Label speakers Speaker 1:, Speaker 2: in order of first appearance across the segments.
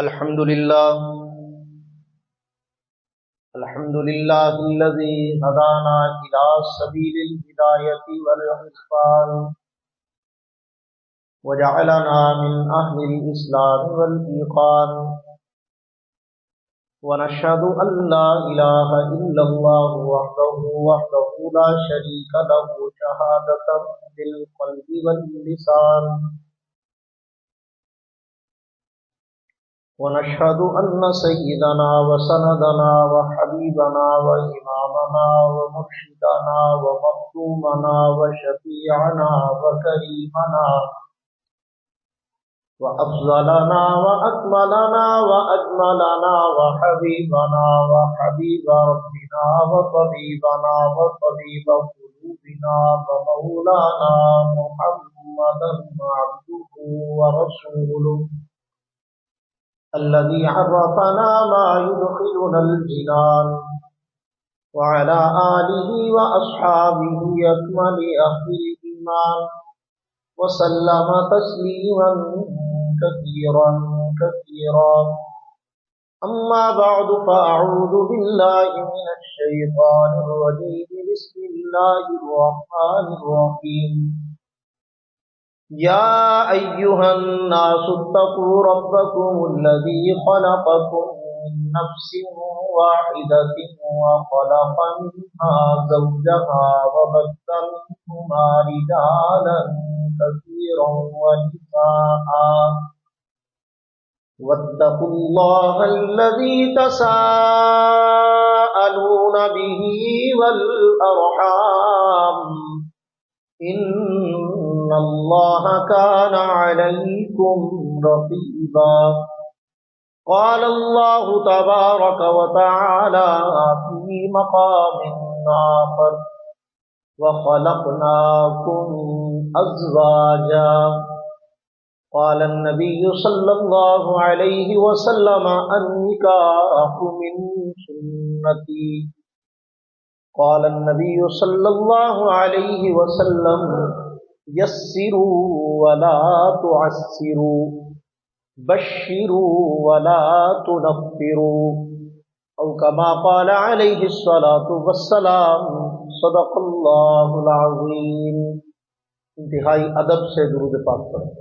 Speaker 1: الحمد لله الذي هدانا إلى سبيل الهداية والإحسان وجعلنا من أهل الإسلام والإيقان ونشهد أن لا إله إلا الله وحده لا شريك له شهادة بالقلب واللسان ونشهد أن سيدنا وسندنا وحبيبنا وإمامنا ومرشدنا ومخدومنا وشفيعنا وكريمنا وأفضلنا وأكملنا وأجملنا وحبيبنا وحبيب ربنا وطبيبنا وطبيب قلوبنا ومولانا محمدا عبده ورسوله الذي عرفنا ما يدخلنا الجنان وعلى آله وأصحابه أكمل أهل الإيمان وسلم تسليما كثيرا كثيرا أما بعد فأعوذ بالله من الشيطان الرجيم بسم الله الرحمن الرحيم يا أيها الناس اتقوا ربكم الذي خلقكم من نفس واحدة وخلق منها زوجها وبث منهما رجالا كثيرا ونساء واتقوا الله الذي تساءلون به والأرحام إن الله كان عليكم رقيبا قال الله تبارك وتعالى في مقام آخر وخلقناكم أزواجا قال النبي صلى الله عليه وسلم النكاح من سنتي قال النبي صلى الله عليه وسلم يسروا ولا تعسروا بشروا ولا تنفروا او كما قال عليه الصلاة والسلام صدق اللہ العظیم. انتہائی ادب سے درود پاک پڑھیں.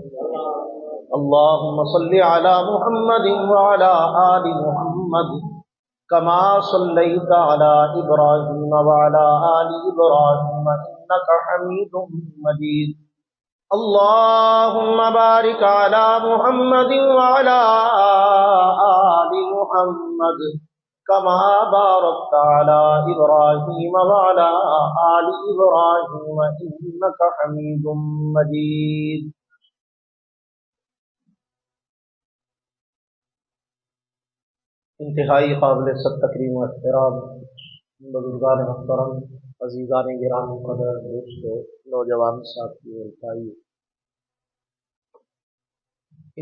Speaker 1: اللهم صل على محمد وعلى آل محمد كما صليت على إبراهيم وعلى آل إبراهيم إنك حميد مجيد. اللهم بارك على محمد وعلى آل محمد كما باركت على إبراهيم وعلى آل إبراهيم إنك حميد مجيد. انتہائی قابل تکریم و احترام بزرگان محترم، عزیزان گرامی قدر، دوستو، نوجوان ساتھی اور بھائی،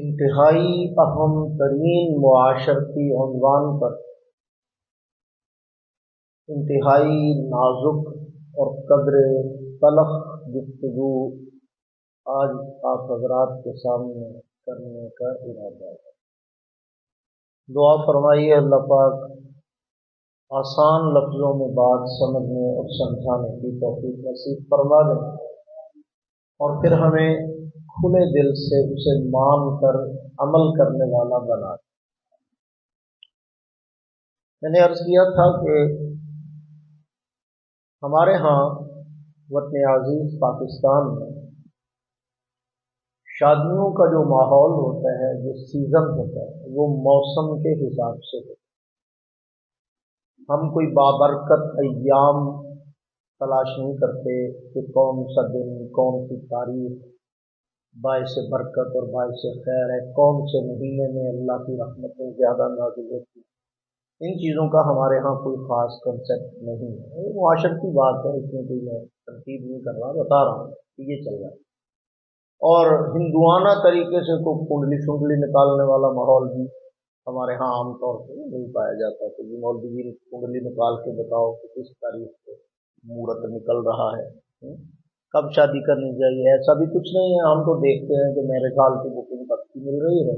Speaker 1: انتہائی اہم ترین معاشرتی عنوان پر انتہائی نازک اور قدر تلخ گفتگو آج آپ حضرات کے سامنے کرنے کا ارادہ ہے. دعا فرمائیے اللہ پاک آسان لفظوں میں بات سمجھنے اور سمجھانے کی توفیق نصیب فرما دیں اور پھر ہمیں کھلے دل سے اسے مان کر عمل کرنے والا بنا دیں. میں نے عرض کیا تھا کہ ہمارے ہاں وطن عزیز پاکستان میں شادیوں کا جو ماحول ہوتا ہے، جو سیزن ہوتا ہے، وہ موسم کے حساب سے ہوتا ہے. ہم کوئی بابرکت ایام تلاش نہیں کرتے کہ کون سا دن، کون سی تاریخ باعث برکت اور باعث خیر ہے، کون سے مہینے میں اللہ کی رحمتیں زیادہ نازل ہوتی ہیں. ان چیزوں کا ہمارے ہاں کوئی خاص کنسیپٹ نہیں ہے. یہ معاشرتی بات ہے، اس میں کوئی میں ترتیب نہیں کر رہا، بتا رہا ہوں کہ یہ چل رہا ہے. اور ہندوانہ طریقے سے کوئی کنڈلی شنڈلی نکالنے والا ماحول بھی ہمارے ہاں عام طور پہ نہیں پایا جاتا کہ جی مولوی جی کنڈلی نکال کے بتاؤ کہ کس تاریخ کو مہورت نکل رہا ہے، کب شادی کرنی چاہیے. ایسا بھی کچھ نہیں ہے. ہم تو دیکھتے ہیں کہ میرے سال کی بکنگ کب کی مل رہی ہے،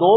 Speaker 1: 2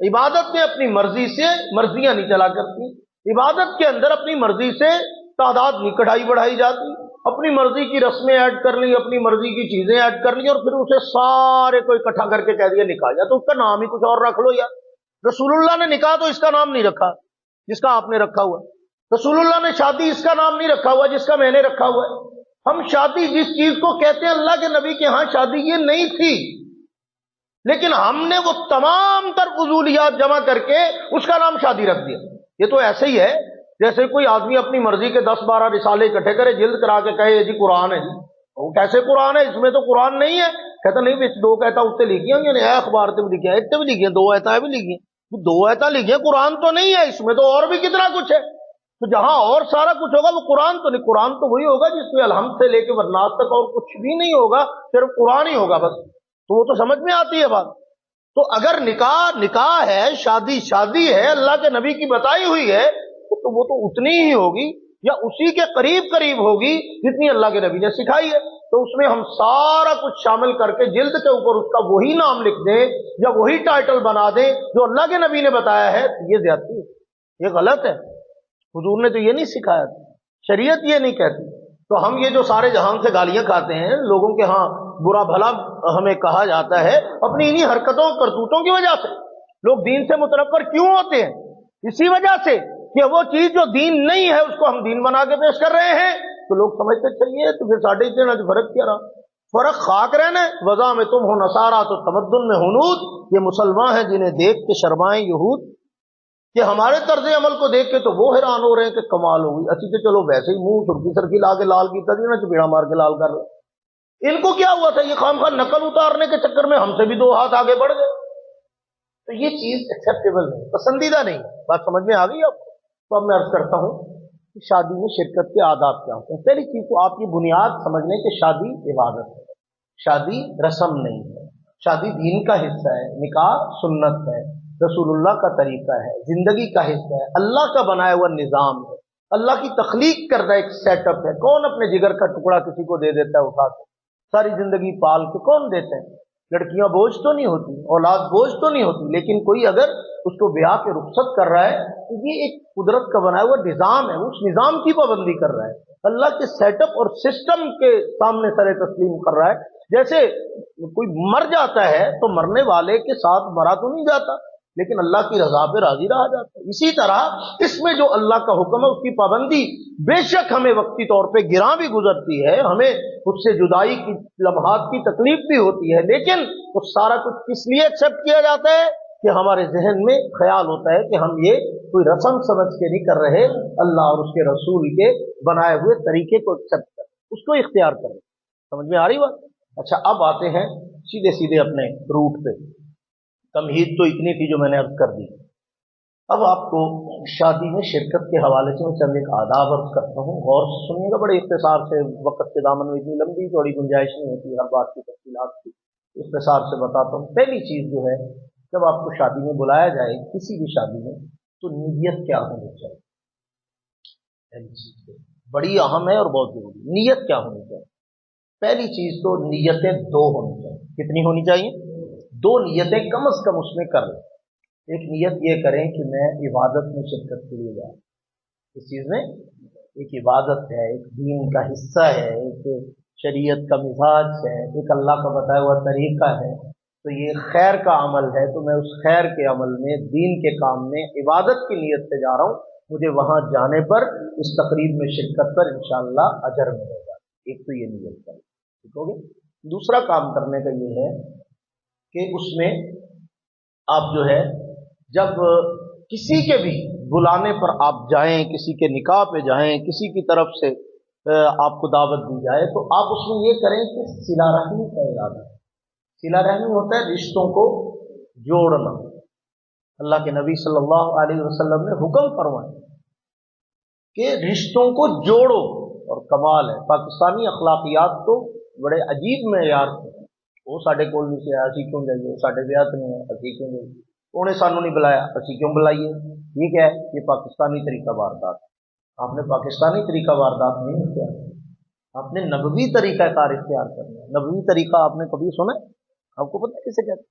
Speaker 1: عبادت میں اپنی مرضی سے مرضیاں نہیں چلا کرتی، عبادت کے اندر اپنی مرضی سے تعداد نہیں کٹائی بڑھائی جاتی، اپنی مرضی کی رسمیں ایڈ کر لی، اپنی مرضی کی چیزیں ایڈ کر لی اور پھر اسے سارے کو اکٹھا کر کے کہہ دیا نکاح، یا تو اس کا نام ہی کچھ اور رکھ لو، یا رسول اللہ نے نکاح تو اس کا نام نہیں رکھا جس کا آپ نے رکھا ہوا، رسول اللہ نے شادی اس کا نام نہیں رکھا ہوا جس کا میں نے رکھا ہوا ہے۔ ہم شادی جس چیز کو کہتے ہیں اللہ کے نبی کے ہاں شادی یہ نہیں تھی، لیکن ہم نے وہ تمام تر فضولیات جمع کر کے اس کا نام شادی رکھ دیا۔ یہ تو ایسے ہی ہے جیسے کوئی آدمی اپنی مرضی کے 10-12 رسالے اکٹھے کرے، جلد کرا کے کہے جی قرآن ہے، جی وہ کیسے قرآن ہے، اس میں تو قرآن نہیں ہے، کہتا نہیں بچ 2 کہتا اتنے لکھی ہیں، یعنی اخبار سے بھی لکھی ہیں، اتنے بھی لکھی ہیں، 2 ایتیں بھی لکھی ہیں، 2 ایتیں لکھی ہیں، قرآن تو نہیں ہے، اس میں تو اور بھی کتنا کچھ ہے۔ تو جہاں اور سارا کچھ ہوگا وہ قرآن تو نہیں، قرآن تو وہی ہوگا جس میں الحمد سے لے کے والناس تک اور کچھ بھی نہیں ہوگا، صرف قرآن ہی ہوگا بس۔ تو وہ تو سمجھ میں آتی ہے بات۔ تو اگر نکاح ہے، شادی ہے، اللہ کے نبی کی بتائی ہوئی ہے، تو وہ تو اتنی ہی ہوگی یا اسی کے قریب ہوگی جتنی اللہ کے نبی نے سکھائی ہے۔ تو اس میں ہم سارا کچھ شامل کر کے جلد کے اوپر اس کا وہی نام لکھ دیں یا وہی ٹائٹل بنا دیں جو اللہ کے نبی نے بتایا ہے، یہ زیادتی ہے، یہ غلط ہے۔ حضور نے تو یہ نہیں سکھایا تھا، شریعت یہ نہیں کہتی۔ تو ہم یہ جو سارے جہان سے گالیاں کھاتے ہیں، لوگوں کے ہاں برا بھلا ہمیں کہا جاتا ہے، اپنی انہی حرکتوں کرتوتوں کی وجہ سے لوگ دین سے متنفر کیوں ہوتے ہیں؟ اسی وجہ سے کہ وہ چیز جو دین نہیں ہے اس کو ہم دین بنا کے پیش کر رہے ہیں، تو لوگ سمجھتے چلیے تو پھر ساڑھے اتنے فرق کیا رہا؟ فرق خاک رہنا ہے، وضع میں تم ہو نصارا تو تمدن میں ہنود، یہ مسلمان ہیں جنہیں دیکھ کے شرمائیں یہود، کہ ہمارے طرز عمل کو دیکھ کے تو وہ حیران ہو رہے ہیں کہ کمال ہو گئی، اچھی تو چلو ویسے ہی منہ سرخی سرخی لا کے لال کی تھی نا، چپیڑا مار کے لال کر لیں، ان کو کیا ہوا تھا؟ یہ خام خواہ نقل اتارنے کے چکر میں ہم سے بھی 2 ہاتھ آگے بڑھ گئے۔ تو یہ چیز ایکسیپٹیبل نہیں، پسندیدہ نہیں۔ بات سمجھ میں آ گئی آپ کو؟ تو اب میں عرض کرتا ہوں کہ شادی میں شرکت کے آداب کیا ہوتے ہیں۔ پہلی چیز تو آپ کی بنیاد سمجھ لیں کہ شادی عبادت ہے، شادی رسم نہیں ہے، شادی دین کا حصہ ہے، نکاح سنت ہے، رسول اللہ کا طریقہ ہے، زندگی کا حصہ ہے، اللہ کا بنایا ہوا نظام ہے، اللہ کی تخلیق کردہ ایک سیٹ اپ ہے۔ کون اپنے جگر کا ٹکڑا کسی کو دے دیتا ہے اٹھا کے؟ ساری زندگی پال کے کون دیتے ہیں؟ لڑکیاں بوجھ تو نہیں ہوتی، اولاد بوجھ تو نہیں ہوتی، لیکن کوئی اگر اس کو بیاہ کے رخصت کر رہا ہے تو یہ ایک قدرت کا بنایا ہوا نظام ہے، اس نظام کی پابندی کر رہا ہے، اللہ کے سیٹ اپ اور سسٹم کے سامنے سر تسلیم کر رہا ہے۔ جیسے کوئی مر جاتا ہے تو مرنے والے کے ساتھ مرا تو نہیں جاتا، لیکن اللہ کی رضا پہ راضی رہا جاتا ہے۔ اسی طرح اس میں جو اللہ کا حکم ہے اس کی پابندی بے شک ہمیں وقتی طور پہ گراں بھی گزرتی ہے، ہمیں اس سے جدائی کی لمحات کی تکلیف بھی ہوتی ہے، لیکن وہ سارا کچھ کس لیے ایکسپٹ کیا جاتا ہے کہ ہمارے ذہن میں خیال ہوتا ہے کہ ہم یہ کوئی رسم سمجھ کے نہیں کر رہے، اللہ اور اس کے رسول کے بنائے ہوئے طریقے کو ایکسپٹ کر، اس کو اختیار کر۔ سمجھ میں آ رہی بات؟ اچھا، اب آتے ہیں سیدھے اپنے روٹ پہ۔ تمہید تو اتنی تھی جو میں نے عرض کر دی۔ اب آپ کو شادی میں شرکت کے حوالے سے میں چند ایک آداب عرض کرتا ہوں، غور سے سنیے گا، بڑے اختصار سے، وقت کے دامن میں اتنی لمبی چوڑی گنجائش نہیں ہوتی ہر بات کی تفصیلات کی، اختصار سے بتاتا ہوں۔ پہلی چیز جو ہے، جب آپ کو شادی میں بلایا جائے، کسی بھی شادی میں، تو نیت کیا ہونی چاہیے؟ پہلی چیز بڑی اہم ہے اور بہت ضروری، نیت کیا ہونی چاہیے؟ پہلی چیز تو نیتیں 2 ہونی چاہیے۔ کتنی ہونی چاہیے؟ 2 نیتیں کم از کم اس میں کر لیں۔ ایک نیت یہ کریں کہ میں عبادت میں شرکت کے لیے جاؤں، اس چیز میں ایک عبادت ہے، ایک دین کا حصہ ہے، ایک شریعت کا مزاج ہے، ایک اللہ کا بتایا ہوا طریقہ ہے، تو یہ خیر کا عمل ہے، تو میں اس خیر کے عمل میں، دین کے کام میں عبادت کی نیت سے جا رہا ہوں، مجھے وہاں جانے پر، اس تقریب میں شرکت پر انشاءاللہ اجر ملے گا۔ ایک تو یہ نیت کریں، ٹھیک ہو گیا۔ دوسرا کام کرنے کا یہ ہے کہ اس میں آپ جو ہے، جب کسی کے بھی بلانے پر آپ جائیں، کسی کے نکاح پہ جائیں، کسی کی طرف سے آپ کو دعوت دی جائے، تو آپ اس میں یہ کریں کہ صلہ رحمی کا ارادہ ہے۔ صلہ رحمی ہوتا ہے رشتوں کو جوڑنا۔ اللہ کے نبی صلی اللہ علیہ وسلم نے حکم فرمایا کہ رشتوں کو جوڑو، اور کمال ہے، پاکستانی اخلاقیات تو بڑے عجیب معیار تھے۔ وہ ساڈے کول نہیں سے اسی کیوں جائیے، ساڈے بیاہ نہیں ہے اسی کیوں جائیے، انہیں سانوں نہیں بلایا اسی کیوں بلائیے۔ یہ کیا ہے؟ یہ پاکستانی طریقہ واردات۔ آپ نے پاکستانی طریقہ واردات نہیں اختیار، آپ نے نبوی طریقہ کار اختیار کرنا ہے۔ نبوی طریقہ آپ نے کبھی سنا ہے؟ آپ کو پتہ ہے کسے کہتے ہیں؟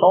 Speaker 1: 100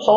Speaker 1: 100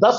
Speaker 1: 10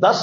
Speaker 1: 10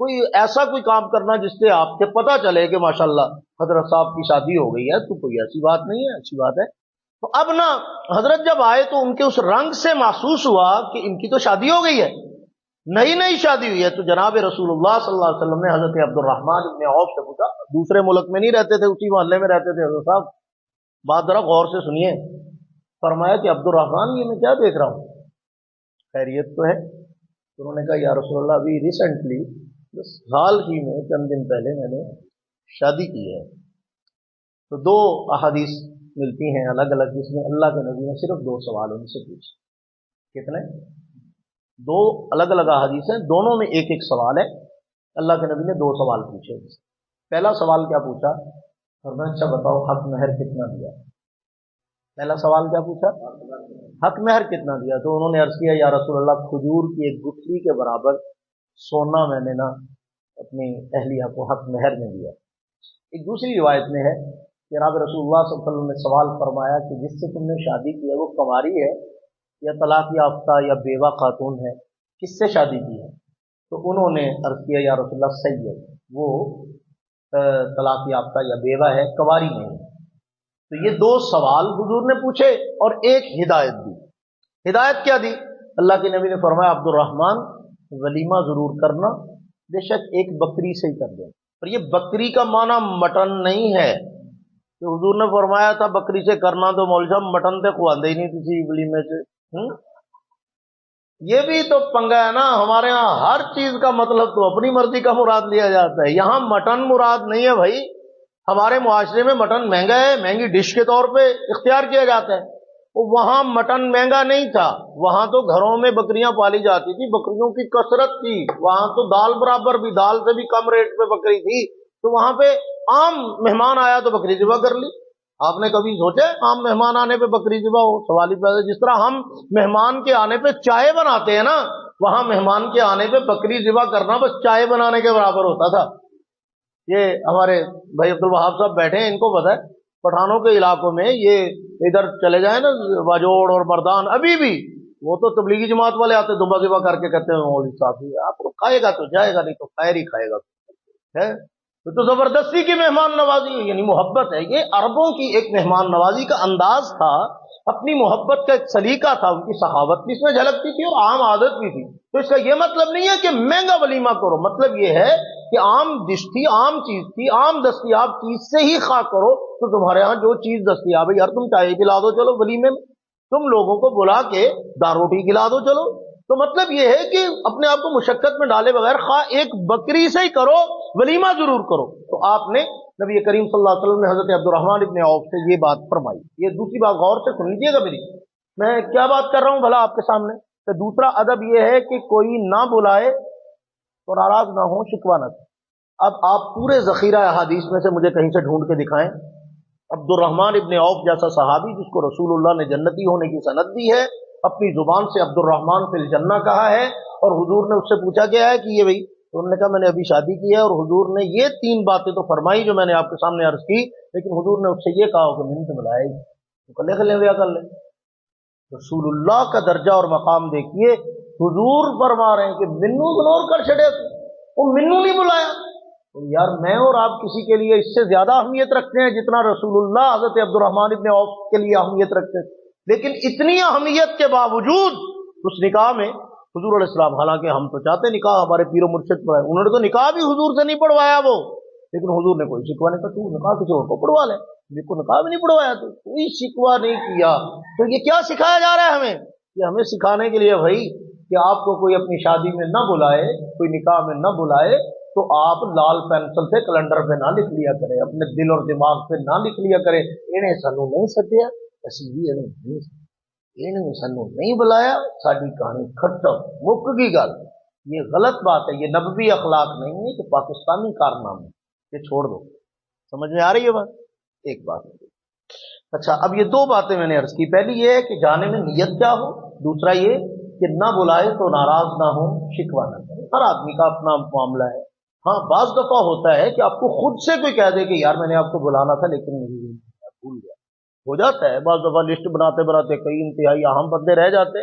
Speaker 1: کوئی ایسا کوئی کام کرنا جس سے آپ کے پتہ چلے کہ ماشاءاللہ حضرت صاحب کی شادی ہو گئی ہے، تو کوئی ایسی بات نہیں ہے، اچھی بات ہے۔ تو اب نا حضرت جب آئے تو ان کے اس رنگ سے محسوس ہوا کہ ان کی تو شادی ہو گئی ہے، نئی نئی شادی ہوئی ہے۔ تو جناب رسول اللہ صلی اللہ علیہ وسلم نے حضرت عبد الرحمن ابن عوف سے پوچھا، دوسرے ملک میں نہیں رہتے تھے، اسی محلے میں رہتے تھے حضرت صاحب، بات ذرا غور سے سنیے۔ فرمایا کہ عبد الرحمن یہ میں کیا دیکھ رہا ہوں، خیریت تو ہے؟ تو انہوں نے کہا یا رسول اللہ ابھی ریسنٹلی حال ہی میں چند دن پہلے میں نے شادی کی ہے۔ تو دو احادیث ملتی ہیں الگ الگ، جس میں اللہ کے نبی نے صرف دو سوال ان سے پوچھے۔ کتنے؟ دو الگ الگ احادیث ہیں، دونوں میں ایک ایک سوال ہے۔ اللہ کے نبی نے دو سوال پوچھے۔ پہلا سوال کیا پوچھا؟ فرمایا اچھا بتاؤ حق مہر کتنا دیا؟ پہلا سوال کیا پوچھا؟ حق مہر کتنا دیا؟ تو انہوں نے عرض کیا یا رسول اللہ کھجور کی ایک گٹھلی کے برابر سونا میں نے نا اپنی اہلیہ کو حق مہر میں دیا۔ ایک دوسری روایت میں ہے کہ جناب رسول اللہ صلی اللہ علیہ وسلم نے سوال فرمایا کہ جس سے تم نے شادی کی ہے وہ کنواری ہے یا طلاق یافتہ یا بیوہ خاتون ہے، کس سے شادی کی ہے؟ تو انہوں نے عرض کیا یا رسول اللہ صحیح ہے، وہ طلاق یافتہ یا بیوہ ہے، کنواری نہیں ہے۔ تو یہ دو سوال حضور نے پوچھے اور ایک ہدایت دی۔ ہدایت کیا دی؟ اللہ کے نبی نے فرمایا عبد الرحمن ولیمہ ضرور کرنا، بے شک ایک بکری سے ہی کر دیں۔ اور یہ بکری کا معنی مٹن نہیں ہے کہ حضور نے فرمایا تھا بکری سے کرنا تو مولوی صاحب مٹن تے خواندے ہی نہیں کسی ولیمے سے۔ یہ بھی تو پنگا ہے نا، ہمارے ہاں ہر چیز کا مطلب تو اپنی مرضی کا مراد لیا جاتا ہے، یہاں مٹن مراد نہیں ہے بھائی۔ ہمارے معاشرے میں مٹن مہنگا ہے، مہنگی ڈش کے طور پہ اختیار کیا جاتا ہے۔ وہاں مٹن مہنگا نہیں تھا، وہاں تو گھروں میں بکریاں پالی جاتی تھی، بکریوں کی کثرت تھی، وہاں تو دال برابر بھی، دال سے بھی کم ریٹ پہ بکری تھی، تو وہاں پہ عام مہمان آیا تو بکری ذبح کر لی۔ آپ نے کبھی سوچا عام مہمان آنے پہ بکری ذبح ہو؟ سوال ہی پیدا۔ جس طرح ہم مہمان کے آنے پہ چائے بناتے ہیں نا، وہاں مہمان کے آنے پہ بکری ذبح کرنا بس چائے بنانے کے برابر ہوتا تھا۔ یہ ہمارے بھائی عبد الوہاب صاحب بیٹھے ہیں، ان کو پتہ ہے پٹھانوں کے علاقوں میں یہ ادھر چلے جائیں نا واجوڑ اور مردان، ابھی بھی وہ تو تبلیغی جماعت والے آتے دبا ذبح کر کے کہتے ہیں مولوی صاحب آپ کو کھائے گا تو جائے گا، نہیں تو خیر ہی کھائے گا ہے۔ تو زبردستی کی مہمان نوازی یعنی محبت ہے۔ یہ عربوں کی ایک مہمان نوازی کا انداز تھا، اپنی محبت کا ایک سلیقہ تھا، ان کی سخاوت بھی اس میں جھلکتی تھی اور عام عادت بھی تھی۔ تو اس کا یہ مطلب نہیں ہے کہ مہنگا ولیمہ کرو، مطلب یہ ہے کہ عام ڈش تھی، عام چیز تھی، عام دستیاب چیز سے ہی خواہ کرو۔ تو تمہارے ہاں جو چیز دستیاب ہے یار تم چائے پلا دو چلو ولیمے میں، تم لوگوں کو بلا کے دال روٹی کھلا دو چلو۔ تو مطلب یہ ہے کہ اپنے آپ کو مشقت میں ڈالے بغیر خواہ ایک بکری سے ہی کرو، ولیمہ ضرور کرو۔ تو آپ نے نبی کریم صلی اللہ علیہ وسلم نے حضرت عبد الرحمن ابن عوف سے یہ بات فرمائی۔ یہ دوسری بات غور سے سن لیجیے گا میری، میں کیا بات کر رہا ہوں بھلا آپ کے سامنے۔ تو دوسرا ادب یہ ہے کہ کوئی نہ بلائے تو ناراض نہ ہو، شکوہ نہ کرے۔ اب آپ پورے ذخیرہ احادیث میں سے مجھے کہیں سے ڈھونڈ کے دکھائیں عبد الرحمن ابن عوف جیسا صحابی جس کو رسول اللہ نے جنتی ہونے کی سند دی ہے، اپنی زبان سے عبد الرحمن فی الجنہ کہا ہے، اور حضور نے اس سے پوچھا گیا ہے کہ یہ بھائی، تو انہوں نے کہا میں نے ابھی شادی کی ہے، اور حضور نے یہ تین باتیں تو فرمائی جو میں نے آپ کے سامنے عرض کی، لیکن حضور نے اس سے یہ کہا کہ منت ملائے تو کلے کلے ویا کر لے۔ رسول اللہ کا درجہ اور مقام دیکھیے، حضور فرما رہے ہیں کہ منو اگنور کر چھڑے، وہ منو نہیں بلایا۔ یار میں اور آپ کسی کے لیے اس سے زیادہ اہمیت رکھتے ہیں جتنا رسول اللہ حضرت عبد الرحمن ابن عوف کے لیے اہمیت رکھتے ہیں، لیکن اتنی اہمیت کے باوجود اس نکاح میں حضور علیہ السلام، حالانکہ ہم تو چاہتے نکاح ہمارے پیر و مرشد پڑھائے، انہوں نے تو نکاح بھی حضور سے نہیں پڑھوایا وہ، لیکن حضور نے کوئی شکوہ نہیں کہا تو نکاح کسی اور کو پڑھوا لے، میرے کو نکاح بھی نہیں پڑھوایا، تو کوئی شکوہ نہیں کیا۔ تو یہ کیا سکھایا جا رہا ہے ہمیں؟ یہ ہمیں سکھانے کے لیے بھائی کہ آپ کو کوئی اپنی شادی میں نہ بلائے، کوئی نکاح میں نہ بلائے تو آپ لال پینسل سے کیلنڈر پہ نہ لکھ لیا کرے، اپنے دل اور دماغ پہ نہ لکھ لیا کرے انہیں سانو نہیں سدیا، اسی بھی انہیں سانو نہیں بلایا، ساری کہانی ختم، مک گئی گل۔ یہ غلط بات ہے، یہ نبوی اخلاق نہیں ہے کہ پاکستانی کارنامے، یہ چھوڑ دو۔ سمجھ میں آ رہی ہے بات؟ ایک بات اچھا، اب یہ دو باتیں میں نے عرض کی، پہلی یہ ہے کہ جانے میں نیت کیا ہو، دوسرا یہ کہ نہ بلائے تو ناراض نہ ہو، شکوہ نہ کرے۔ ہر آدمی کا اپنا معاملہ ہے۔ ہاں بعض دفعہ ہوتا ہے کہ آپ کو خود سے کوئی کہہ دے کہ یار میں نے آپ کو بلانا تھا لیکن بھول گیا، ہو جاتا ہے بعض دفعہ، لسٹ بناتے بناتے کئی انتہائی اہم بندے رہ جاتے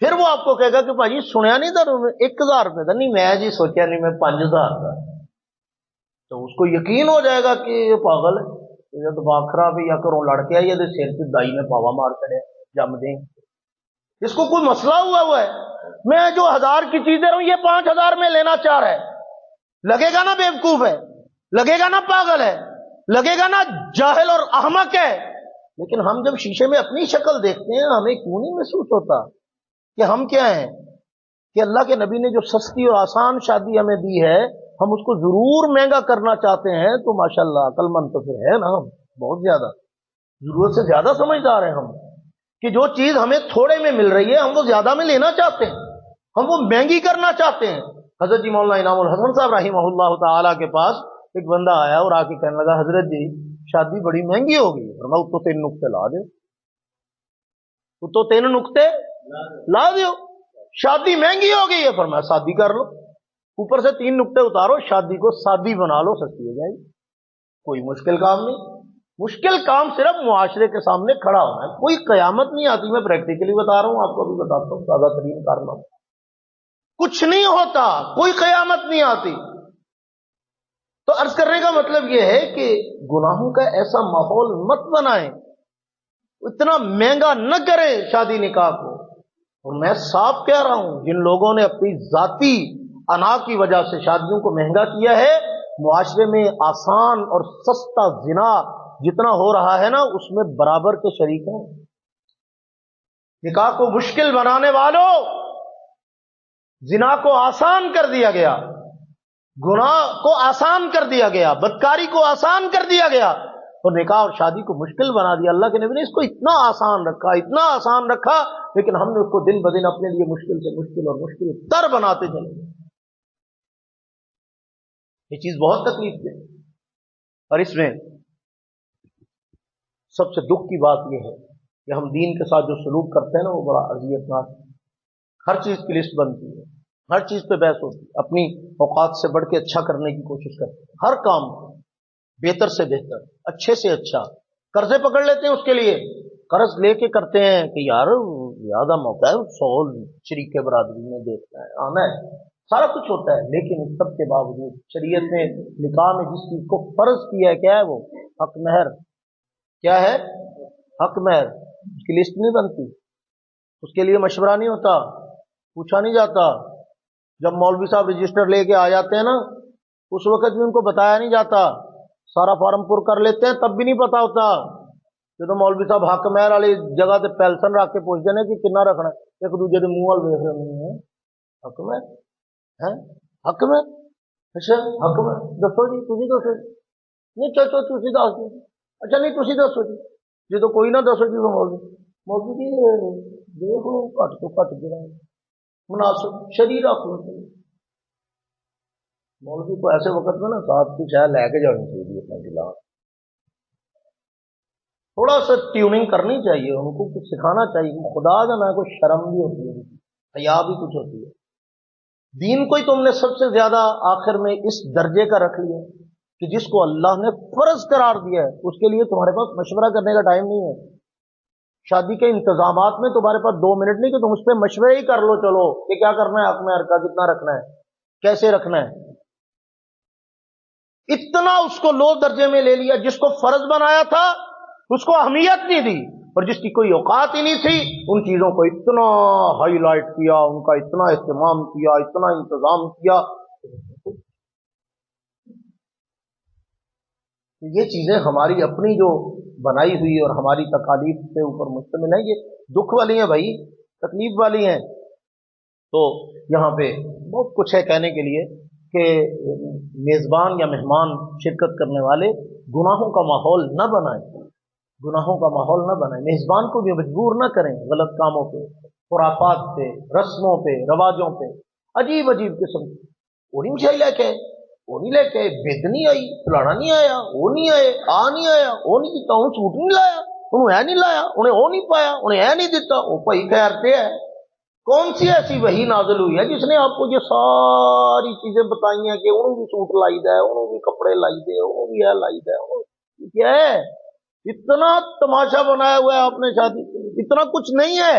Speaker 1: پھر وہ آپ کو کہے گا کہ بھائی سنیا نہیں تھا 1000 روپے کا، نہیں میں جی سوچا نہیں، میں 5000 کا، تو اس کو یقین ہو جائے گا کہ یہ پاگل ہے، یہ دماغ خراب ہے، یا کروں لڑ کے آئی ہے سر کی دائی میں پاوا مار چڑھے جم دیں، اس کو کوئی مسئلہ ہوا ہے، میں جو 1000 کی چیز دے رہا ہوں یہ 5000 میں لینا چاہ رہا ہے، لگے گا نا بیوقوف ہے، لگے گا نا پاگل ہے، لگے گا نا جاہل اور احمق ہے، لیکن ہم جب شیشے میں اپنی شکل دیکھتے ہیں ہمیں کیوں نہیں محسوس ہوتا کہ ہم کیا ہیں، کہ اللہ کے نبی نے جو سستی اور آسان شادی ہمیں دی ہے ہم اس کو ضرور مہنگا کرنا چاہتے ہیں، تو ماشاءاللہ عقل مند تو پھر ہے نا، ہم بہت زیادہ ضرورت سے زیادہ سمجھدار ہیں ہم، کہ جو چیز ہمیں تھوڑے میں مل رہی ہے ہم وہ زیادہ میں لینا چاہتے ہیں، ہم وہ مہنگی کرنا چاہتے ہیں۔ حضرت جی مولانا انعام الحسن صاحب رحمہ اللہ تعالی کے پاس ایک بندہ آیا اور آ کے کہنے لگا حضرت جی شادی بڑی مہنگی ہوگی، فرمایا تو 3 نقطے لا دو، تو 3 نقطے لا دو، شادی مہنگی ہو گئی ہے، فرمایا شادی کر لو، اوپر سے 3 نقطے اتارو، شادی کو سادی بنا لو، سستی ہو جائے گی، کوئی مشکل کام نہیں، مشکل کام صرف معاشرے کے سامنے کھڑا ہونا ہے، کوئی قیامت نہیں آتی، میں پریکٹیکلی بتا رہا ہوں آپ کو، بھی بتاتا ہوں تازہ ترین کارنامہ، کچھ نہیں ہوتا، کوئی قیامت نہیں آتی۔ تو عرض کرنے کا مطلب یہ ہے کہ گناہوں کا ایسا ماحول مت بنائیں، اتنا مہنگا نہ کریں شادی نکاح کو، اور میں صاف کہہ رہا ہوں جن لوگوں نے اپنی ذاتی انا کی وجہ سے شادیوں کو مہنگا کیا ہے، معاشرے میں آسان اور سستا زنا جتنا ہو رہا ہے نا اس میں برابر کے شریک ہیں۔ نکاح کو مشکل بنانے والوں، زنا کو آسان کر دیا گیا، گناہ کو آسان کر دیا گیا، بدکاری کو آسان کر دیا گیا، اور نکاح اور شادی کو مشکل بنا دیا۔ اللہ کے نبی نے اس کو اتنا آسان رکھا، اتنا آسان رکھا، لیکن ہم نے اس کو دن بدن اپنے لیے مشکل سے مشکل اور مشکل تر بناتے چلے۔ یہ چیز بہت تکلیف دے، اور اس میں سب سے دکھ کی بات یہ ہے کہ ہم دین کے ساتھ جو سلوک کرتے ہیں نا وہ بڑا اذیتناک ہے، ہر چیز کی لسٹ بنتی ہے، ہر چیز پہ بحث ہوتی ہے، اپنی اوقات سے بڑھ کے اچھا کرنے کی کوشش کرتے ہیں، ہر کام بہتر سے بہتر، اچھے سے اچھا، قرضے پکڑ لیتے ہیں اس کے لیے، قرض لے کے کرتے ہیں کہ یار زیادہ موقع ہے، 100 شریک برادری میں دیکھنا ہے، آنا ہے، سارا کچھ ہوتا ہے، لیکن اس سب کے باوجود شریعت نے نکاح میں جس چیز کو فرض کیا ہے کیا ہے وہ حق مہر، کیا ہے حق مہر، اس کی لسٹ نہیں بنتی، اس کے لیے مشورہ نہیں ہوتا، پوچھا نہیں جاتا، جب مولوی صاحب رجسٹر لے کے آ جاتے ہیں نا اس وقت بھی ان کو بتایا نہیں جاتا، سارا فارم پر کر لیتے ہیں تب بھی نہیں پتا ہوتا، جو تو مولوی صاحب حق مہر والی جگہ تے پیلسن رکھ کے پوچھتے ہیں کہ کتنا رکھنا ہے، ایک دوسرے کے منہ وال دیکھ رہے نہیں ہیں، حق مہر ہے، حق مہر، اچھا حق مہر دسو جی، تسی دسو نہیں، چلو تسی دس دو، اچھا نہیں تسی دسو جی تو کوئی نہ دسو جی، وہ مولوی جی دیکھ لو گھٹ تو گھٹ جڑا مناسب شریر رکھ لو، مولوی کو ایسے وقت میں نا ساتھ کی شاید لے کے جانی چاہیے اپنا خلاف، تھوڑا سا ٹیوننگ کرنی چاہیے، ان کو کچھ سکھانا چاہیے، خدا جانا ہے، کوئی شرم بھی ہوتی ہے، حیا بھی کچھ ہوتی ہے، دین کو ہی تم نے سب سے زیادہ آخر میں اس درجے کا رکھ لیا کہ جس کو اللہ نے فرض قرار دیا ہے اس کے لیے تمہارے پاس مشورہ کرنے کا ٹائم نہیں ہے، شادی کے انتظامات میں تمہارے پاس 2 منٹ نہیں کہ تم اس پہ مشورے ہی کر لو، چلو کہ کیا کرنا ہے، حق مہر کا کتنا رکھنا ہے، کیسے رکھنا ہے، اتنا اس کو لو درجے میں لے لیا، جس کو فرض بنایا تھا اس کو اہمیت نہیں دی، اور جس کی کوئی اوقات ہی نہیں تھی ان چیزوں کو اتنا ہائی لائٹ کیا، ان کا اتنا اہتمام کیا، اتنا انتظام کیا، یہ چیزیں ہماری اپنی جو بنائی ہوئی اور ہماری تکالیف سے اوپر مشتمل ہیں، یہ دکھ والی ہیں بھائی، تکلیف والی ہیں۔ تو یہاں پہ بہت کچھ ہے کہنے کے لیے کہ میزبان یا مہمان شرکت کرنے والے گناہوں کا ماحول نہ بنائیں، گناہوں کا ماحول نہ بنائیں، میزبان کو بھی مجبور نہ کریں غلط کاموں پہ، خرافات پہ، رسموں پہ، رواجوں پہ، عجیب عجیب قسم، وہ نہیں مٹھائی لے کے، وہ نہیں لے کے، بید نہیں آئی، فلانا نہیں آیا، وہ نہیں آئے، آ نہیں آیا، وہ نہیں دیتا، وہ سوٹ نہیں لایا، انہوں اے نہیں لایا، انہیں وہ نہیں پایا، انہیں اے نہیں دیتا، وہ بھائی خیر سے ہے، کون سی ایسی وحی نازل ہوئی ہے جس نے آپ کو یہ ساری چیزیں بتائی ہیں کہ انہوں بھی سوٹ لائی دے، انہوں بھی کپڑے لائی دے، انہوں بھی ہے لائی دے، کیا ہے اتنا تماشا بنایا ہوا ہے آپ نے شادی کے لیے، اتنا کچھ نہیں ہے،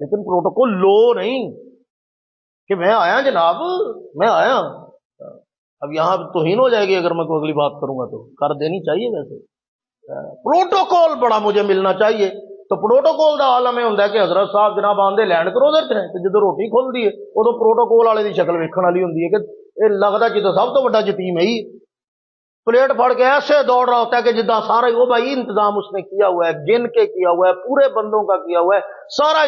Speaker 1: لیکن پروٹوکول لو نہیں کہ میں آیا جناب، میں آیا. اب یہاں توہین ہو جائے گی اگر میں کوئی اگلی بات کروں گا، تو کر دینی چاہیے. ویسے پروٹوکول بڑا مجھے ملنا چاہیے. تو پروٹوکول دا عالم یہ ہوندا کہ حضرت صاحب جناب آندے لینڈ کروزر چ نے، جدو روٹی کھلدی ہے ادو پروٹوکول والے دی شکل ویکھن والی ہوندی ہے کہ یہ لگتا جدو سب تو بڑا یتیم ہے ہی. پلیٹ پھڑ کے ایسے دوڑ رہا ہوتا ہے کہ جدہ سارا وہ بھائی انتظام اس نے کیا ہوا ہے، گن کے کیا ہوا ہے، پورے بندوں کا کیا ہوا ہے، سارا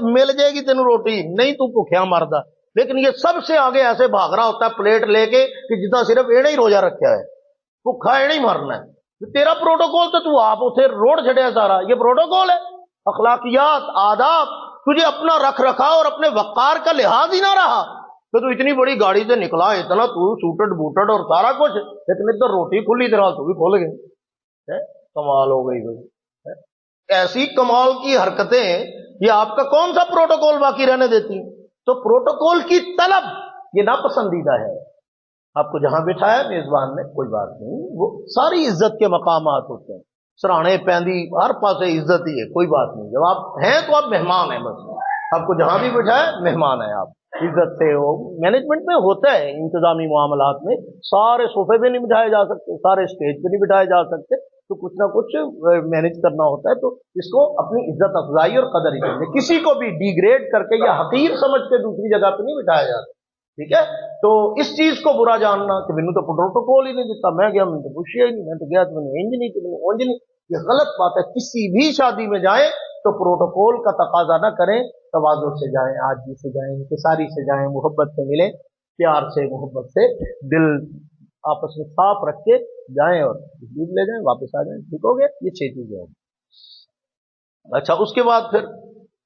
Speaker 1: مل جائے گی تینوں روٹی، نہیں تو بھوکھیا مردا. لیکن یہ سب سے آگے ایسے بھاگ رہا ہوتا ہے پلیٹ لے کے کہ جدہ صرف ایڑے ہی روزہ رکھا ہے، بھوکھا ایڑے ہی مرنا ہے. تیرا پروٹوکول تو آپ اسے روڑ چھڑیا سارا. یہ پروٹوکول ہے؟ اخلاقیات، آداب تجھے اپنا رکھ رکھا اور اپنے وقار کا لحاظ ہی نہ رہا کہ تو اتنی بڑی گاڑی سے نکلا، اتنا تو سوٹڈ بوٹڈ اور سارا کچھ، لیکن ادھر روٹی کھلی طرح تو بھی کھول گئے. کمال ہو گئی بھائی. ایسی کمال کی حرکتیں یہ آپ کا کون سا پروٹوکول باقی رہنے دیتی ہیں؟ تو پروٹوکول کی طلب یہ ناپسندیدہ ہے. آپ کو جہاں بٹھایا میزبان نے کوئی بات نہیں، وہ ساری عزت کے مقامات ہوتے ہیں، سرانے پیندی ہر پاسے عزت ہی ہے، کوئی بات نہیں. جب آپ ہیں تو آپ مہمان ہیں، بس آپ کو جہاں بھی بٹھایا مہمان ہیں آپ، عزت سے ہو. مینجمنٹ میں ہوتا ہے انتظامی معاملات میں سارے صوفے پہ نہیں بٹھائے جا سکتے، سارے اسٹیج پہ نہیں بٹھائے جا سکتے، تو کچھ نہ کچھ مینج کرنا ہوتا ہے. تو اس کو اپنی عزت افزائی اور قدر ہی چاہیے. کسی کو بھی ڈیگریڈ کر کے یا حقیر سمجھ کے دوسری جگہ پہ نہیں بٹھایا جاتا. ٹھیک ہے؟ تو اس چیز کو برا جاننا کہ مینوں تو پروٹوکول ہی نہیں دیتا، میں گیا میں تو پوچھیا ہی نہیں، میں تو گیا تو میں نے انج نہیں تو میں نے اونج نہیں. یہ غلط بات ہے. کسی بھی شادی میں جائیں تو پروٹوکول کا تقاضا نہ کریں، تواضع سے جائیں، عاجزی سے جائیں، انکساری سے جائیں، محبت سے ملیں، پیار سے محبت سے دل آپس میں صاف رکھ کے جائیں اور تشریف لے جائیں، واپس آ جائیں. ٹھیک ہو گیا؟ یہ 6 چیزیں ہیں. اچھا، اس کے بعد پھر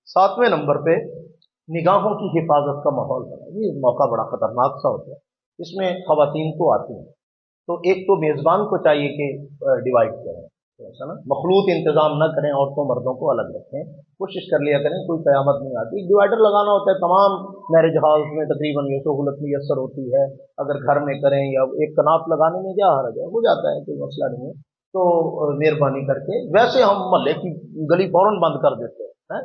Speaker 1: 7ویں نمبر پہ نگاہوں کی حفاظت کا ماحول بنا. یہ موقع بڑا خطرناک سا ہوتا ہے. اس میں خواتین تو آتی ہیں، تو ایک تو میزبان کو چاہیے کہ ڈیوائڈ کریں، ایسا نا مخلوط انتظام نہ کریں، عورتوں مردوں کو الگ رکھیں، کوشش کر لیا کریں، کوئی قیامت نہیں آتی. ڈیوائڈر لگانا ہوتا ہے، تمام میرج ہالز میں تقریباً یہ سہولت میسر ہوتی ہے. اگر گھر میں کریں یا ایک کناپ لگانے میں کیا حرج ہے، ہو جاتا ہے، کوئی مسئلہ نہیں ہے. تو مہربانی کر کے، ویسے ہم محلے کی گلی فوراً بند کر دیتے ہیں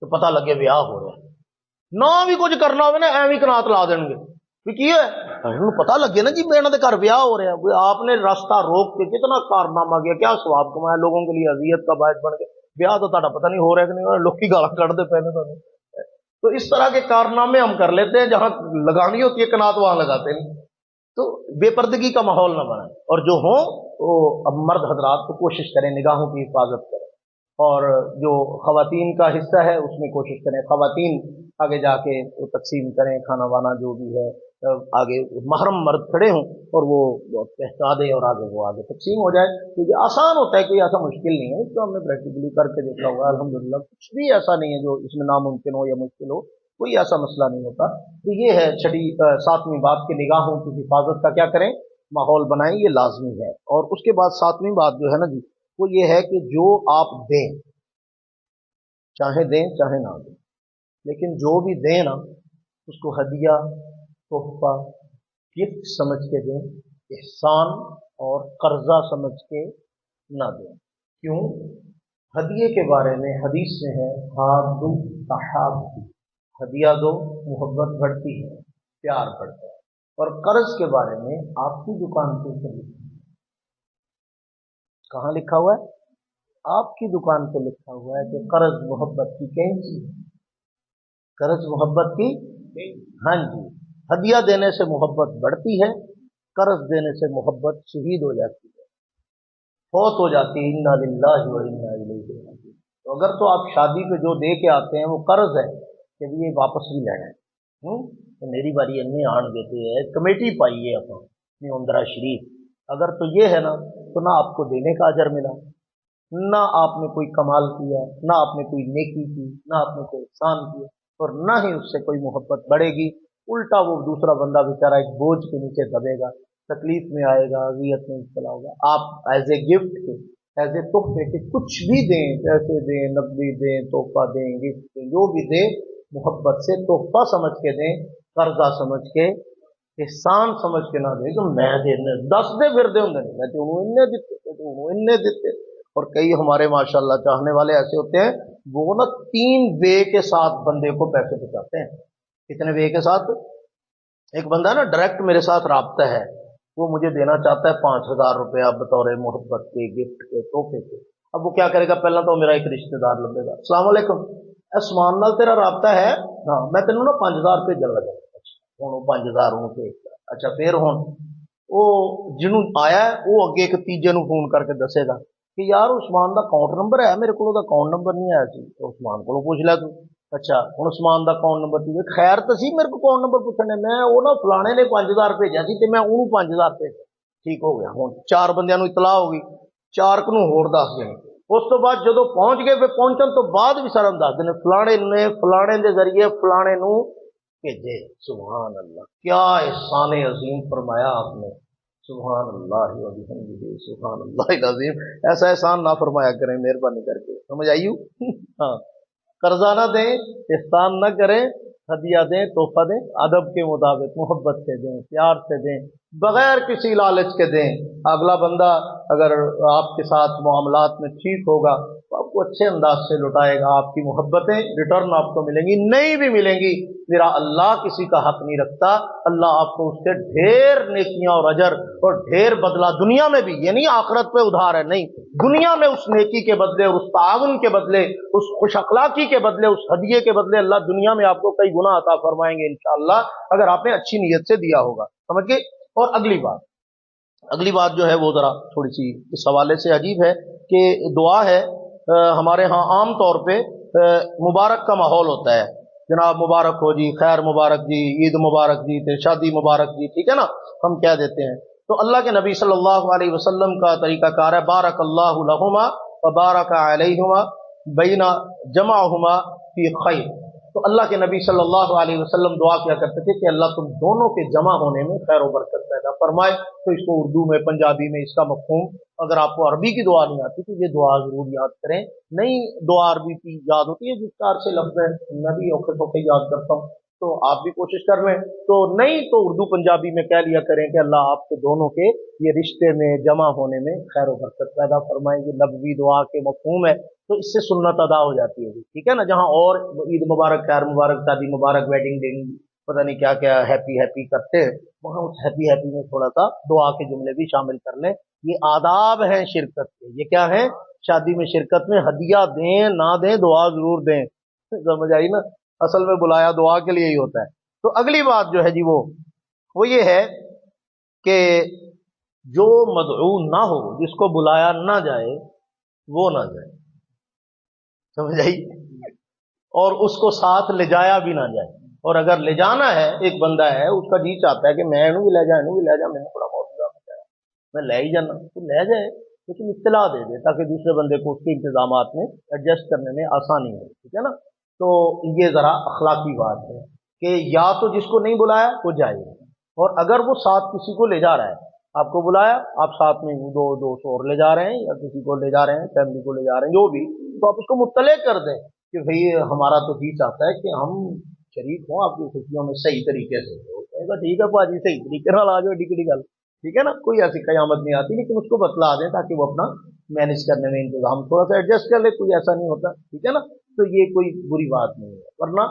Speaker 1: تو پتہ لگے بیاہ ہو رہا ہے. نہ بھی کچھ کرنا ہوگا نا ایویں کنات لا دیں گے کی ہے، پتہ لگے نا جی میرے گھر بیاہ ہو رہا ہے. آپ نے راستہ روک کے کتنا کارنامہ کیا، کیا ثواب کمایا، لوگوں کے لیے اذیت کا باعث بن گیا. بیاہ تو تہاڈا پتہ نہیں ہو رہا ہے کہ نہیں، لوگ کی گالاں کڈ دے پے نے تانوں. تو اس طرح کے کارنامے ہم کر لیتے ہیں، جہاں لگانی ہوتی ہے کنات وہاں لگاتے نہیں. تو بے پردگی کا ماحول نہ بنائیں. اور جو ہوں وہ اب مرد حضرات کو کوشش کریں نگاہوں کی حفاظت کریں، اور جو خواتین کا حصہ ہے اس میں کوشش کریں خواتین آگے جا کے تقسیم کریں کھانا وانا جو بھی ہے. آگے محرم مرد کھڑے ہوں اور وہ پہنچا دیں اور آگے وہ آگے تقسیم ہو جائے. کیونکہ آسان ہوتا ہے، کوئی ایسا مشکل نہیں ہے. اس کو ہم نے پریکٹیکلی کر کے دیکھا ہوا ہے الحمدللہ. کچھ بھی ایسا نہیں ہے جو اس میں ناممکن ہو یا مشکل ہو، کوئی ایسا مسئلہ نہیں ہوتا. تو یہ ہے 7ویں بات کہ نگاہوں کی حفاظت کا کیا کریں، ماحول بنائیں. یہ لازمی ہے. اور اس کے بعد 7ویں بات جو ہے نا جی، وہ یہ ہے کہ جو آپ دیں، چاہے دیں چاہے نہ دیں، لیکن جو بھی دیں نا اس کو ہدیہ، تحفہ، گفٹ سمجھ کے دیں، احسان اور قرضہ سمجھ کے نہ دیں. کیوں؟ ہدیے کے بارے میں حدیث میں ہے حادو تحاب، ہدیہ دو محبت بڑھتی ہے، پیار بڑھتا ہے. اور قرض کے بارے میں آپ کی دکان پہ کہاں لکھا ہوا ہے؟ آپ کی دکان پہ لکھا ہوا ہے کہ قرض محبت کی کینچی ہے. قرض محبت کی، ہاں جی. ہدیہ دینے سے محبت بڑھتی ہے، قرض دینے سے محبت شہید ہو جاتی ہے، فوت ہو جاتی ہے. انا للہ و انا الیہ راجعون. تو اگر تو آپ شادی پہ جو دے کے آتے ہیں وہ قرض ہے کہ یہ واپس بھی لینا ہے، تو میری باری انے آن دیتے ہیں، کمیٹی پائی ہے اپنی عمدرا شریف. اگر تو یہ ہے نا تو نہ آپ کو دینے کا اجر ملا، نہ آپ نے کوئی کمال کیا، نہ آپ نے کوئی نیکی کی، نہ آپ نے کوئی احسان کیا، اور نہ ہی اس سے کوئی محبت بڑھے گی. الٹا وہ دوسرا بندہ بیچارہ ایک بوجھ کے نیچے دبے گا، تکلیف میں آئے گا، اذیت میں مبتلا ہوگا. آپ ایز اے گفٹ کے، ایز اے تحفے کے کچھ بھی دیں، پیسے دیں، نقدی دیں، تحفہ دیں، گفٹ دیں، جو بھی دیں محبت سے تحفہ سمجھ کے دیں، قرضہ سمجھ کے، احسان سمجھ کے نہ دیں کہ میں دینے 10 دے پھر دے ہوں میں تو انہیں دیتے اور کئی ہمارے ماشاءاللہ چاہنے والے ایسے ہوتے ہیں، وہ نا 3 وے کے ساتھ بندے کو پیسے پہنچاتے ہیں۔ کتنے وے کے ساتھ؟ ایک بندہ نا ڈائریکٹ میرے ساتھ رابطہ ہے، وہ مجھے دینا چاہتا ہے 5,000 روپیہ بطور محبت کے، گفٹ کے، تحفے کے۔ اب وہ کیا کرے گا؟ پہلا تو میرا ایک رشتہ دار لگے گا، السلام علیکم عثمان نال تیرا رابطہ ہے؟ ہاں، میں تینوں نا 5,000 بھیجن لگا۔ اچھا ہوں 5,000 ہوں بھیجتا، اچھا پھر ہوں وہ جنوں آیا ہے وہ اگے ایک تیجے نو فون کر کے دسے گا کہ یار عثمان دا اکاؤنٹ نمبر ہے میرے کو، اکاؤنٹ نمبر نہیں آیا سی، عثمان کو پوچھ لیا تو۔ اچھا ہوں عثمان دا اکاؤنٹ نمبر تھی، خیر تو سی میرے کو اکاؤنٹ نمبر پوچھنے، میں وہ نا فلانے نے 5,000 بھیجا سی تے میں انہوں 5,000 بھیجا، ٹھیک ہو گیا۔ ہوں 4 بندیاں نو اطلاع ہو گئی، 4 کو ہور دس دیں۔ اس تو بعد جدو پہنچ گئے، پھر پہنچن تو بعد بھی سارا دس دیں فلانے نے فلانے دے ذریعے فلانے نو بھیجے۔ سبحان اللہ، کیا احسان عظیم فرمایا آپ نے، سبحان اللہ وبحمدہ، سبحان اللہ العظیم۔ ایسا احسان نہ فرمایا کریں مہربانی کر کے، سمجھ آئیو؟ ہاں، قرضہ نہ دیں، احسان نہ کریں، ہدیہ دیں، تحفہ دیں، ادب کے مطابق محبت سے دیں، پیار سے دیں، بغیر کسی لالچ کے دیں۔ اگلا بندہ اگر آپ کے ساتھ معاملات میں ٹھیک ہوگا تو آپ کو اچھے انداز سے لوٹائے گا، آپ کی محبتیں ریٹرن آپ کو ملیں گی، نہیں بھی ملیں گی۔ میرا اللہ کسی کا حق نہیں رکھتا، اللہ آپ کو اس سے ڈھیر نیکیاں اور اجر اور ڈھیر بدلہ دنیا میں بھی، یہ نہیں آخرت پہ ادھار ہے، نہیں، دنیا میں اس نیکی کے بدلے اور اس تعاون کے بدلے، اس خوش اخلاقی کے بدلے، اس ہدیے کے بدلے اللہ دنیا میں آپ کو کئی گنا عطا فرمائیں گے انشاءاللہ، اگر آپ نے اچھی نیت سے دیا ہوگا، سمجھ گئے؟ اور اگلی بات جو ہے وہ ذرا تھوڑی سی اس حوالے سے عجیب ہے کہ دعا ہے ہمارے ہاں عام طور پہ مبارک کا ماحول ہوتا ہے، جناب مبارک ہو جی، خیر مبارک جی، عید مبارک جی، شادی مبارک جی، ٹھیک ہے نا، ہم کہہ دیتے ہیں۔ تو اللہ کے نبی صلی اللہ علیہ وسلم کا طریقہ کار ہے، بارک اللہ لہما وبارک علیہما بین جمعہما فی خیر۔ تو اللہ کے نبی صلی اللہ علیہ وسلم دعا کیا کرتے تھے کہ اللہ تم دونوں کے جمع ہونے میں خیر و برکت پیدا فرمائے۔ تو اس کو اردو میں، پنجابی میں اس کا مفہوم، اگر آپ کو عربی کی دعا نہیں آتی تو یہ دعا ضرور یاد کریں۔ نہیں دعا عربی کی یاد ہوتی ہے جس طرح سے لفظ ہے، میں بھی اوکھے سوکھے یاد کرتا ہوں، تو آپ بھی کوشش کر لیں، تو نہیں تو اردو پنجابی میں کہہ لیا کریں کہ اللہ آپ کے دونوں کے یہ رشتے میں جمع ہونے میں خیر و برکت پیدا فرمائیں۔ یہ لفظی دعا کے مفہوم ہے، تو اس سے سنت ادا ہو جاتی ہے، ٹھیک ہے نا۔ جہاں اور عید مبارک، خیر مبارک، شادی مبارک، ویڈنگ ڈے، پتہ نہیں کیا کیا ہیپی ہیپی کرتے ہیں، وہاں اس ہیپی ہیپی میں تھوڑا سا دعا کے جملے بھی شامل کر لیں۔ یہ آداب ہیں شرکت کے، یہ کیا ہے؟ شادی میں شرکت میں ہدیہ دیں نہ دیں، دعا ضرور دیں، سمجھ آئی نا؟ اصل میں بلایا دعا کے لیے ہی ہوتا ہے۔ تو اگلی بات جو ہے جی وہ یہ ہے کہ جو مدعو نہ ہو، جس کو بلایا نہ جائے وہ نہ جائے، سمجھ آئی؟ اور اس کو ساتھ لے جایا بھی نہ جائے، اور اگر لے جانا ہے، ایک بندہ ہے اس کا جی چاہتا ہے کہ میں انہوں بھی لے جا، میں نے بڑا موجودہ بتایا، میں لے ہی جانا، تو لے جائے، لیکن اطلاع دے دے تاکہ دوسرے بندے کو اس کے انتظامات میں ایڈجسٹ کرنے میں آسانی ہو، ٹھیک ہے نا۔ تو یہ ذرا اخلاقی بات ہے کہ یا تو جس کو نہیں بلایا وہ جائے، اور اگر وہ ساتھ کسی کو لے جا رہا ہے، آپ کو بلایا، آپ ساتھ میں دو دوست اور لے جا رہے ہیں یا کسی کو لے جا رہے ہیں، فیملی کو لے جا رہے ہیں، جو بھی، تو آپ اس کو مطلع کر دیں کہ بھئی ہمارا تو جی چاہتا ہے کہ ہم شریک ہوں آپ کی خوشیوں میں صحیح طریقے سے۔ ٹھیک ہے پاجی، صحیح طریقے سے آ جاؤ، ڈگڑی گل، ٹھیک ہے نا، کوئی ایسی قیامت نہیں آتی، لیکن اس کو بتلا دیں تاکہ وہ اپنا مینج کرنے میں انتظام تھوڑا سا ایڈجسٹ کر لے، کوئی ایسا نہیں ہوتا، ٹھیک ہے نا۔ تو یہ کوئی بری بات نہیں ہے، ورنہ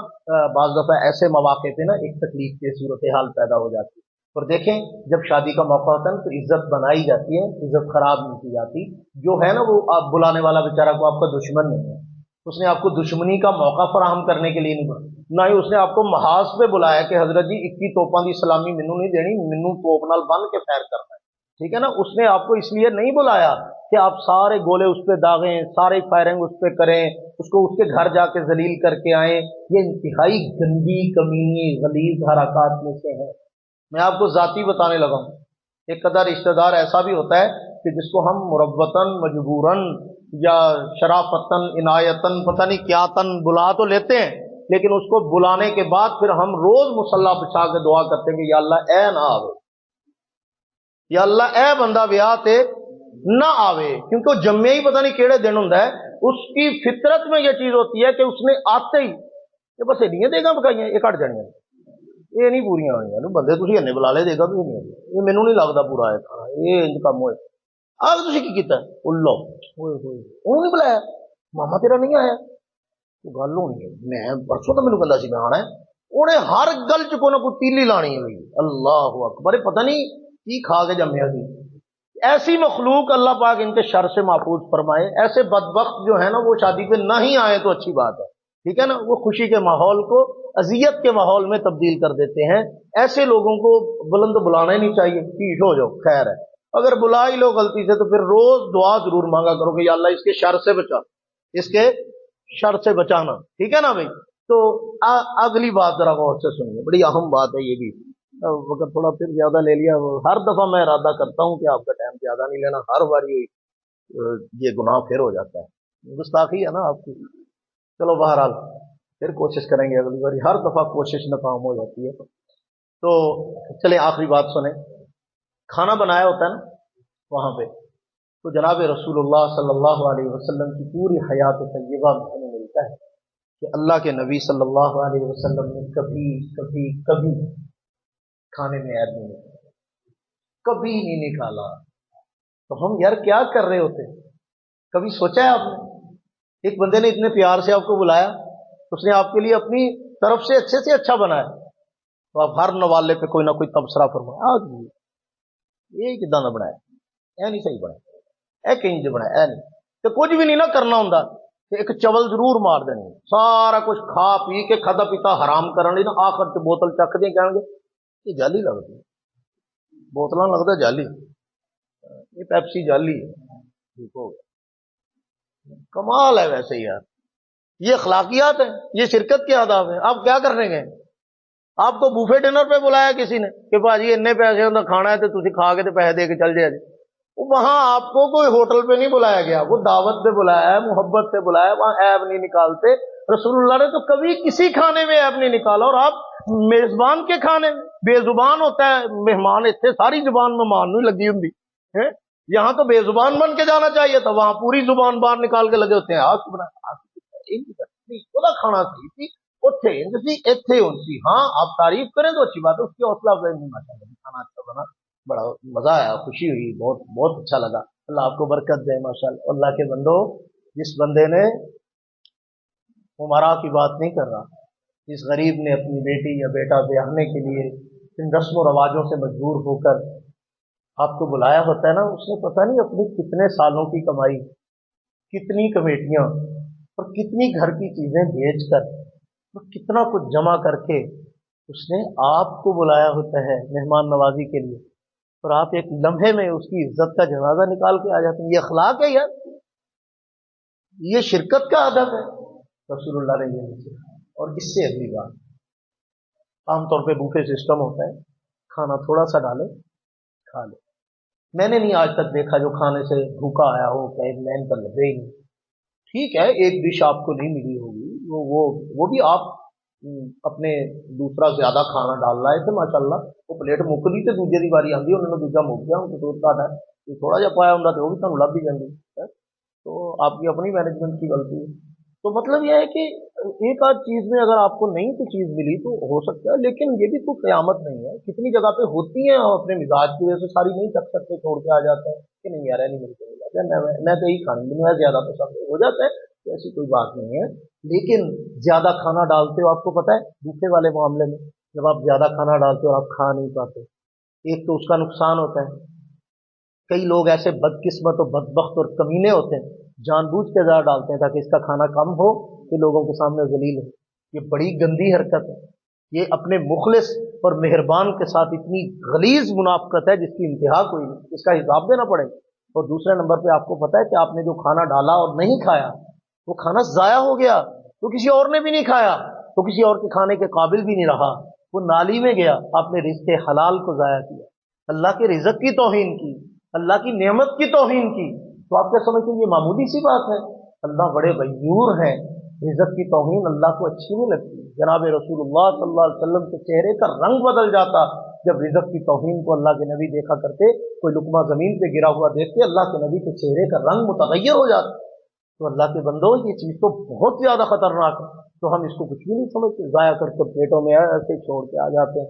Speaker 1: بعض دفعہ ایسے مواقع پہ نا ایک تکلیف کی صورتحال پیدا ہو جاتی ہے۔ اور دیکھیں جب شادی کا موقع ہوتا ہے تو عزت بنائی جاتی ہے، عزت خراب نہیں کی جاتی۔ جو ہے نا وہ آپ بلانے والا بیچارہ کو آپ کا دشمن نہیں ہے، اس نے آپ کو دشمنی کا موقع فراہم کرنے کے لیے نہیں بلایا، نہ ہی اس نے آپ کو محاذ پہ بلایا کہ حضرت جی 21 توپاں دی سلامی مینوں نہیں دینی، مینوں توپ نال بن کے فائر کرنا ہے، ٹھیک ہے نا۔ اس نے آپ کو اس لیے نہیں بلایا کہ آپ سارے گولے اس پہ داغیں، سارے فائرنگ اس پہ کریں، اس کو اس کے گھر جا کے ذلیل کر کے آئیں۔ یہ انتہائی گندی، کمینی، غلیظ حرکات میں سے ہے۔ میں آپ کو ذاتی بتانے لگا ہوں، ایک قدر رشتہ دار ایسا بھی ہوتا ہے کہ جس کو ہم مربتاً، مجبوراً یا شرافتاً، عنایتاً، پتہ نہیں کیا تن بلا تو لیتے ہیں، لیکن اس کو بلانے کے بعد پھر ہم روز مصلی بچھا کے دعا کرتے ہیں کہ یا اللہ اے نہ آوے، یا اللہ اے بندہ بیاہ تے نہ آوے، کیونکہ وہ جمعے ہی پتہ نہیں کیڑے دن ہوں ہے، اس کی فطرت میں یہ چیز ہوتی ہے کہ اس نے آتے ہی یہ بس ایڈیاں دے گا پکائیاں یہ کٹ جانیاں، یہ نہیں پوریا ہونی، بندے تھی انے بلا لے دے گا بھی نہیں، یہ مینوں نہیں لگتا پورا ہے کھانا، یہ انج کم ہوئے، آج تسی کی کیتا ہے اللہ ہوئے ہوئے انہوں نے بلایا ماما تیرا نہیں آیا تو گل ہونی ہے میں پرسوں تو مینوں کہندا سی میں آنا ہے انہیں ہر گل چ کوئی نہ کوئی تیلی لانی ہے اللہ اکبر پتہ نہیں کی کھا کے جمیا سی ایسی مخلوق اللہ پاک ان کے شر سے محفوظ فرمائے ایسے بدبخت جو ہے نا وہ شادی پہ نہ ہی آئے تو اچھی بات ہے ٹھیک ہے نا وہ خوشی کے ماحول کو اذیت کے ماحول میں تبدیل کر دیتے ہیں ایسے لوگوں کو بلند بلانا ہی نہیں چاہیے پیٹ ہو جاؤ خیر ہے اگر بلا ہی لو غلطی سے تو پھر روز دعا ضرور مانگا کرو کہ یا اللہ اس کے شر سے بچا اس کے شر سے بچانا ٹھیک ہے نا بھائی تو اگلی بات ذرا غور سے سنیے بڑی اہم بات ہے یہ بھی وقت تھوڑا پھر زیادہ لے لیا ہر دفعہ میں ارادہ کرتا ہوں کہ آپ کا ٹائم زیادہ نہیں لینا ہر بار یہ گناہ پھر ہو جاتا ہے گستاخی ہے نا آپ کی چلو بہرحال پھر کوشش کریں گے اگلی بار ہر دفعہ کوشش ناکام ہو جاتی ہے تو چلیں آخری بات سنیں کھانا بنایا ہوتا ہے نا وہاں پہ تو جناب رسول اللہ صلی اللہ علیہ وسلم کی پوری حیات طیبہ میں ہمیں ملتا ہے کہ اللہ کے نبی صلی اللہ علیہ وسلم نے کبھی کبھی کبھی کھانے میں عیب نہیں نکالا کبھی نہیں نکالا تو ہم یار کیا کر رہے ہوتے کبھی سوچا ہے آپ نے ایک بندے نے اتنے پیار سے آپ کو بلایا اس نے آپ کے لیے اپنی طرف سے اچھے سے اچھا بنایا تو آپ ہر نوالے پہ کوئی نہ کوئی تبصرہ فرمایا یہ کداں نہ بنایا اے نہیں صحیح بنایا اے کہیں جو بنایا اے نہیں تو کچھ بھی نہیں نہ کرنا ہوں ایک چول ضرور مار دینی سارا کچھ کھا پی کے کھدا پیتا حرام کرنے نا آخر سے بوتل چک دیں کہیں گے یہ جالی لگتی بوتل لگتا جالی یہ پیپسی جالی ہے ٹھیک ہو گیا کمال ہے ویسے یار یہ اخلاقیات ہیں یہ شرکت کے آداب ہیں آپ کیا کرنے گئے آپ کو بوفے ڈنر پہ بلایا کسی نے کہ بھاجی اتنے پیسے ہوتا کھانا ہے تو تھی کھا کے تو پیسے دے کے چل جائے وہاں آپ کو کوئی ہوٹل پہ نہیں بلایا گیا وہ دعوت پہ بلایا ہے محبت سے بلایا وہاں عیب نہیں نکالتے رسول اللہ نے تو کبھی کسی کھانے میں عیب نہیں نکالا اور آپ میزبان کے کھانے میں بے زبان ہوتا ہے مہمان اتنے ساری زبان مہمان نہیں لگی ہوں یہاں تو بے زبان بن کے جانا چاہیے تھا وہاں پوری زبان باہر نکال کے لگے ہوتے ہیں کھانا صحیح تھی ہاں آپ تعریف کریں تو اچھی بات ہے اس کی حوصلہ افزائی نہیں کھانا اچھا بنا بڑا مزہ آیا خوشی ہوئی بہت بہت اچھا لگا اللہ آپ کو برکت دے ماشاءاللہ اللہ کے بندو جس بندے نے عمرہ کی بات نہیں کر رہا جس غریب نے اپنی بیٹی یا بیٹا بیاہنے کے لیے ان رسم و رواجوں سے مجبور ہو کر آپ کو بلایا ہوتا ہے نا اس نے پتہ نہیں اپنی کتنے سالوں کی کمائی کتنی کمیٹیاں اور کتنی گھر کی چیزیں بیچ کر اور کتنا کچھ جمع کر کے اس نے آپ کو بلایا ہوتا ہے مہمان نوازی کے لیے اور آپ ایک لمحے میں اس کی عزت کا جنازہ نکال کے آ جاتے ہیں یہ اخلاق ہے یار یہ شرکت کا ادب ہے رسول اللہ نے یہ نہیں اور اس سے اگلی بات عام طور پہ بوفے سسٹم ہوتا ہے کھانا تھوڑا سا ڈالے کھا لے میں نے نہیں آج تک دیکھا جو کھانے سے بھوکا آیا ہو کہ ایک لائن پر لگے ہی نہیں ٹھیک ہے ایک ڈش آپ کو نہیں ملی ہوگی وہ بھی آپ اپنے دوسرا زیادہ کھانا ڈال رہا ہے تو ماشاءاللہ وہ پلیٹ مک دی تو دوجے کی باری آتی انہوں نے دوجا مک گیا ان کو دور کاٹ ہے تھوڑا جہا پایا ہوں تو وہ بھی تمہیں لب بھی جاتی تو آپ کی اپنی مینجمنٹ کی غلطی ہے تو مطلب یہ ہے کہ ایک آدھ چیز میں اگر آپ کو نہیں کوئی چیز ملی تو ہو سکتا ہے لیکن یہ بھی کوئی قیامت نہیں ہے کتنی جگہ پہ ہوتی ہیں اپنے مزاج کی وجہ سے ساری نہیں چک سکتے چھوڑ کے آ جاتا ہے کہ نہیں یار نہیں مل کے میں تو یہی کھانے میں زیادہ پسند ہو جاتا ہے تو ایسی کوئی بات نہیں ہے لیکن زیادہ کھانا ڈالتے ہو آپ کو پتہ ہے بھوکے والے معاملے میں جب آپ زیادہ کھانا ڈالتے ہو اور آپ کھا نہیں پاتے ایک تو اس کا نقصان ہوتا ہے کئی لوگ ایسے بدقسمت اور بدبخت اور کمینے ہوتے ہیں جان بوجھ کے زیادہ ڈالتے ہیں تاکہ اس کا کھانا کم ہو کہ لوگوں کے سامنے ذلیل ہو یہ بڑی گندی حرکت ہے یہ اپنے مخلص اور مہربان کے ساتھ اتنی غلیظ منافقت ہے جس کی انتہا کوئی نہیں اس کا حساب دینا پڑے گا اور دوسرے نمبر پہ آپ کو پتہ ہے کہ آپ نے جو کھانا ڈالا اور نہیں کھایا وہ کھانا ضائع ہو گیا تو کسی اور نے بھی نہیں کھایا تو کسی اور کے کھانے کے قابل بھی نہیں رہا وہ نالی میں گیا آپ نے رزق حلال کو ضائع کیا اللہ کے رزق کی توہین کی اللہ کی نعمت کی توہین کی تو آپ کیا سمجھتے ہیں یہ معمولی سی بات ہے اللہ بڑے غیور ہیں رزق کی توہین اللہ کو اچھی نہیں لگتی جناب رسول اللہ صلی اللہ علیہ وسلم کے چہرے کا رنگ بدل جاتا جب رزق کی توہین کو اللہ کے نبی دیکھا کرتے کوئی لقمہ زمین پہ گرا ہوا دیکھتے اللہ کے نبی کے چہرے کا رنگ متغیر ہو جاتا تو اللہ کے بندوں یہ چیز تو بہت زیادہ خطرناک ہے تو ہم اس کو کچھ بھی نہیں سمجھتے ضائع کر کے پیٹوں میں ایسے چھوڑ کے آ جاتے ہیں